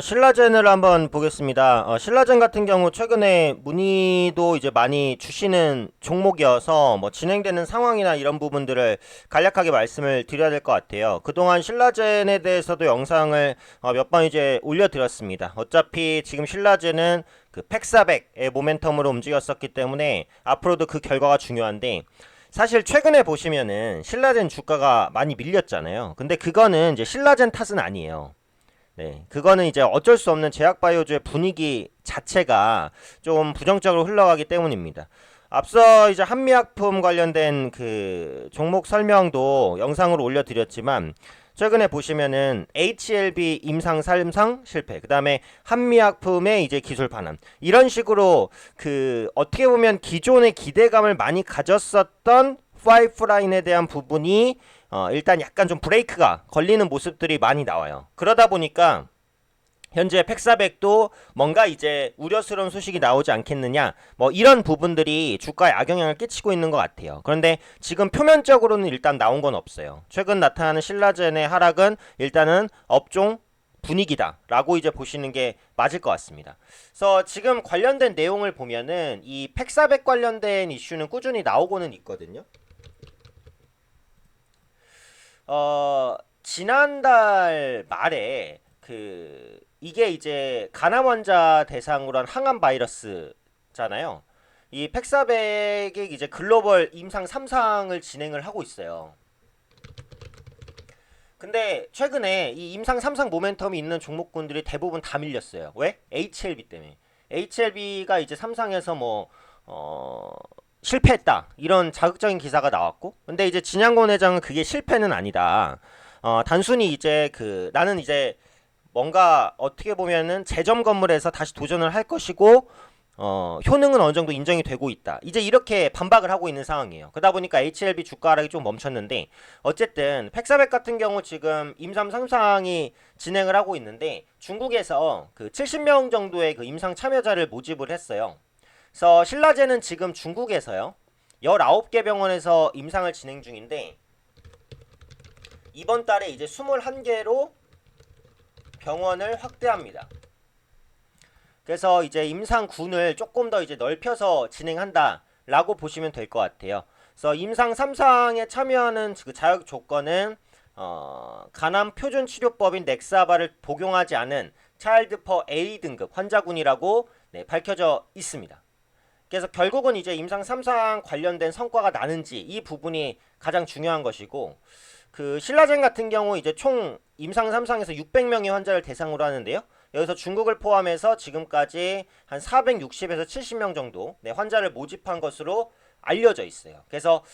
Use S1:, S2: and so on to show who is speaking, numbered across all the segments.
S1: 신라젠을 한번 보겠습니다. 신라젠 같은 경우 최근에 문의도 이제 많이 주시는 종목이어서 뭐 진행되는 상황이나 이런 부분들을 간략하게 말씀을 드려야 될 것 같아요. 그동안 신라젠에 대해서도 영상을 몇 번 이제 올려드렸습니다. 어차피 지금 신라젠은 그 팩400의 모멘텀으로 움직였었기 때문에 앞으로도 그 결과가 중요한데, 사실 최근에 보시면은 신라젠 주가가 많이 밀렸잖아요. 근데 그거는 이제 신라젠 탓은 아니에요. 네, 그거는 이제 어쩔 수 없는 제약바이오주의 분위기 자체가 좀 부정적으로 흘러가기 때문입니다. 앞서 이제 한미약품 관련된 그 종목 설명도 영상으로 올려드렸지만, 최근에 보시면은 HLB 임상 3상 실패, 그 다음에 한미약품의 이제 기술 반환, 이런 식으로 그 어떻게 보면 기존의 기대감을 많이 가졌었던 파이프라인에 대한 부분이 일단 약간 좀 브레이크가 걸리는 모습들이 많이 나와요. 그러다 보니까 현재 팩사백도 뭔가 이제 우려스러운 소식이 나오지 않겠느냐, 뭐 이런 부분들이 주가에 악영향을 끼치고 있는 것 같아요. 그런데 지금 표면적으로는 일단 나온 건 없어요. 최근 나타나는 신라젠의 하락은 일단은 업종 분위기다 라고 이제 보시는 게 맞을 것 같습니다. 그래서 지금 관련된 내용을 보면은 이 팩사백 관련된 이슈는 꾸준히 나오고는 있거든요. 지난달 말에 그 이게 이제 간암 환자 대상으로 한 항암 바이러스잖아요. 이 팩사백이 이제 글로벌 임상 3상을 진행을 하고 있어요. 근데 최근에 이 임상 3상 모멘텀이 있는 종목군들이 대부분 다 밀렸어요. 왜? HLB 때문에. HLB가 이제 3상에서 실패했다, 이런 자극적인 기사가 나왔고, 근데 이제 진양권 회장은 그게 실패는 아니다. 단순히 이제 그 나는 이제 뭔가 어떻게 보면은 재점 건물에서 다시 도전을 할 것이고, 효능은 어느 정도 인정이 되고 있다, 이제 이렇게 반박을 하고 있는 상황이에요. 그러다 보니까 HLB 주가 하락이 좀 멈췄는데, 어쨌든 팩사백 같은 경우 지금 임상 상상이 진행을 하고 있는데, 중국에서 그 70명 정도의 그 임상 참여자를 모집을 했어요. 그래서 신라젠은 지금 중국에서요 19개 병원에서 임상을 진행 중인데, 이번 달에 이제 21개로 병원을 확대합니다. 그래서 이제 임상군을 조금 더 이제 넓혀서 진행한다라고 보시면 될 것 같아요. 그래서 임상 3상에 참여하는 그 자격 조건은 간암 표준 치료법인 넥사바를 복용하지 않은 차일드 퍼 A 등급 환자군이라고 밝혀져 있습니다. 그래서 결국은 이제 임상 3상 관련된 성과가 나는지, 이 부분이 가장 중요한 것이고, 그 신라젠 같은 경우 이제 총 임상 3상에서 600명의 환자를 대상으로 하는데요. 여기서 중국을 포함해서 지금까지 한 460에서 70명 정도 환자를 모집한 것으로 알려져 있어요. 그래서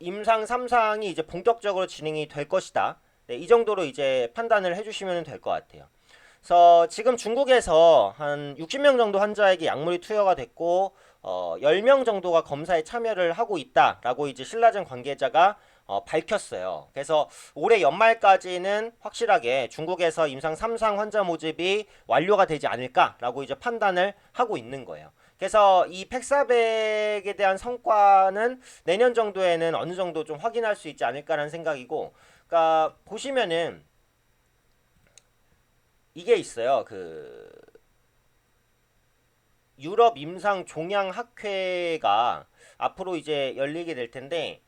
S1: 임상 3상이 이제 본격적으로 진행이 될 것이다, 이 정도로 이제 판단을 해주시면 될 것 같아요. 그래서 지금 중국에서 한 60명 정도 환자에게 약물이 투여가 됐고, 10명 정도가 검사에 참여를 하고 있다라고 이제 신라젠 관계자가 밝혔어요. 그래서 올해 연말까지는 확실하게 중국에서 임상 3상 환자 모집이 완료가 되지 않을까라고 이제 판단을 하고 있는 거예요. 그래서 이 팩사백에 대한 성과는 내년 정도에는 어느 정도 좀 확인할 수 있지 않을까라는 생각이고, 그러니까 보시면은 이게 있어요. 그 유럽 임상 종양 학회가 앞으로 이제 열리게 될 텐데,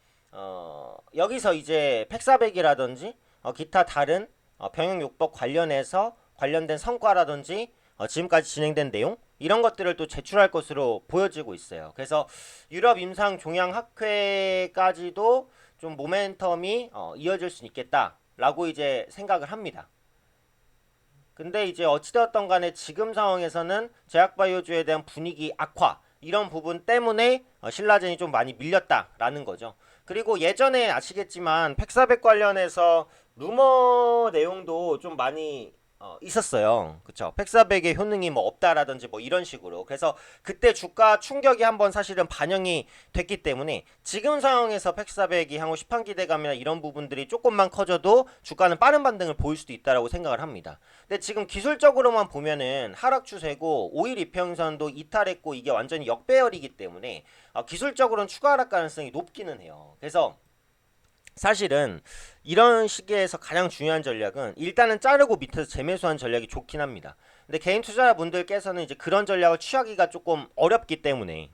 S1: 여기서 이제 팩사백이라든지 기타 다른 병역요법 관련해서 관련된 성과라든지 지금까지 진행된 내용, 이런 것들을 또 제출할 것으로 보여지고 있어요. 그래서 유럽 임상 종양 학회까지도 좀 모멘텀이 이어질 수 있겠다라고 이제 생각을 합니다. 근데 이제 어찌되었던 간에 지금 상황에서는 제약바이오주에 대한 분위기 악화, 이런 부분 때문에 신라젠이 좀 많이 밀렸다라는 거죠. 그리고 예전에 아시겠지만 팩사백 관련해서 루머 내용도 좀 많이 있었어요. 그쵸? 팩사백의 효능이 뭐 없다라든지 뭐 이런 식으로. 그래서 그때 주가 충격이 한번 사실은 반영이 됐기 때문에, 지금 상황에서 팩사백이 향후 시판 기대감이나 이런 부분들이 조금만 커져도 주가는 빠른 반등을 보일 수도 있다라고 생각을 합니다. 근데 지금 기술적으로만 보면은 하락 추세고 5일 이평선도 이탈했고, 이게 완전히 역배열이기 때문에 기술적으로는 추가 하락 가능성이 높기는 해요. 그래서 사실은 이런 시기에서 가장 중요한 전략은 일단은 자르고 밑에서 재매수한 전략이 좋긴 합니다. 근데 개인 투자자분들께서는 이제 그런 전략을 취하기가 조금 어렵기 때문에,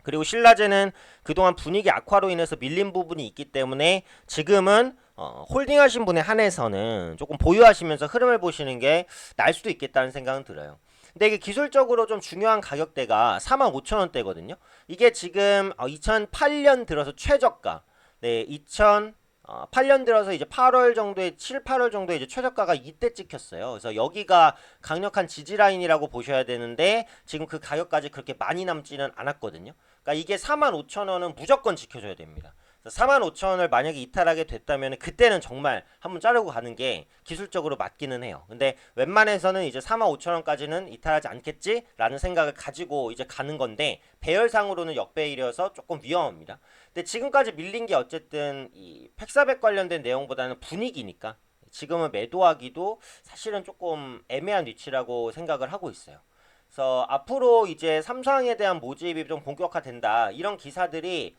S1: 그리고 신라제는 그동안 분위기 악화로 인해서 밀린 부분이 있기 때문에 지금은 홀딩하신 분에 한해서는 조금 보유하시면서 흐름을 보시는 게 나을 수도 있겠다는 생각은 들어요. 근데 이게 기술적으로 좀 중요한 가격대가 45,000원대거든요. 이게 지금 2008년 들어서 최저가, 네, 2008년 들어서 이제 8월 정도에 7, 8월 정도에 이제 최저가가 이때 찍혔어요. 그래서 여기가 강력한 지지 라인이라고 보셔야 되는데 지금 그 가격까지 그렇게 많이 남지는 않았거든요. 그러니까 이게 45,000원은 무조건 지켜줘야 됩니다. 45,000원을 만약에 이탈하게 됐다면 그때는 정말 한번 자르고 가는 게 기술적으로 맞기는 해요. 근데 웬만해서는 이제 45,000원까지는 이탈하지 않겠지라는 생각을 가지고 이제 가는 건데, 배열상으로는 역배율이어서 조금 위험합니다. 근데 지금까지 밀린 게 어쨌든 이 팩사백 관련된 내용보다는 분위기니까 지금은 매도하기도 사실은 조금 애매한 위치라고 생각을 하고 있어요. 그래서 앞으로 이제 삼성에 대한 모집이 좀 본격화된다, 이런 기사들이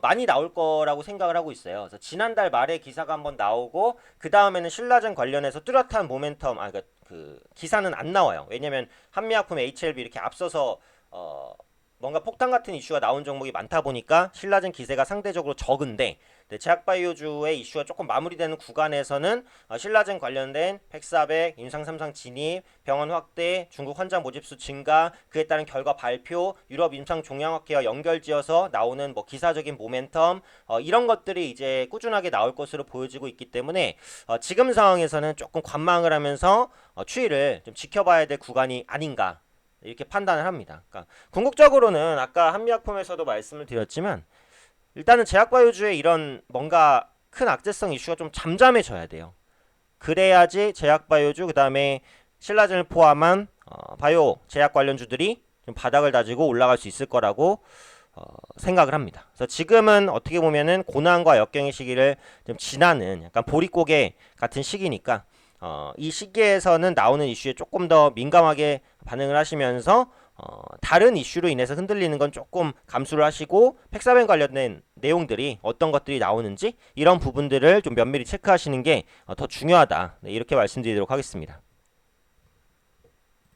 S1: 많이 나올 거라고 생각을 하고 있어요. 그래서 지난달 말에 기사가 한번 나오고 그 다음에는 신라젠 관련해서 뚜렷한 모멘텀, 그 기사는 안 나와요. 왜냐면 한미약품, HLB 이렇게 앞서서 뭔가 폭탄 같은 이슈가 나온 종목이 많다 보니까 신라젠 기세가 상대적으로 적은데, 네, 제약바이오주의 이슈가 조금 마무리되는 구간에서는 신라젠 관련된 팩사백, 임상삼상 진입, 병원 확대, 중국 환자 모집수 증가, 그에 따른 결과 발표, 유럽 임상 종양학회와 연결지어서 나오는 뭐 기사적인 모멘텀, 이런 것들이 이제 꾸준하게 나올 것으로 보여지고 있기 때문에 지금 상황에서는 조금 관망을 하면서 추이를 좀 지켜봐야 될 구간이 아닌가, 이렇게 판단을 합니다. 그러니까 궁극적으로는 아까 한미약품에서도 말씀을 드렸지만 일단은 제약바이오주의 이런 뭔가 큰 악재성 이슈가 좀 잠잠해져야 돼요. 그래야지 제약바이오주, 그 다음에 신라젠을 포함한 바이오 제약 관련주들이 좀 바닥을 다지고 올라갈 수 있을 거라고 생각을 합니다. 그래서 지금은 어떻게 보면은 고난과 역경의 시기를 좀 지나는 약간 보릿고개 같은 시기니까 이 시기에서는 나오는 이슈에 조금 더 민감하게 반응을 하시면서 다른 이슈로 인해서 흔들리는 건 조금 감수를 하시고 팩사벤 관련된 내용들이 어떤 것들이 나오는지 이런 부분들을 좀 면밀히 체크하시는 게 더 중요하다, 네, 이렇게 말씀드리도록 하겠습니다.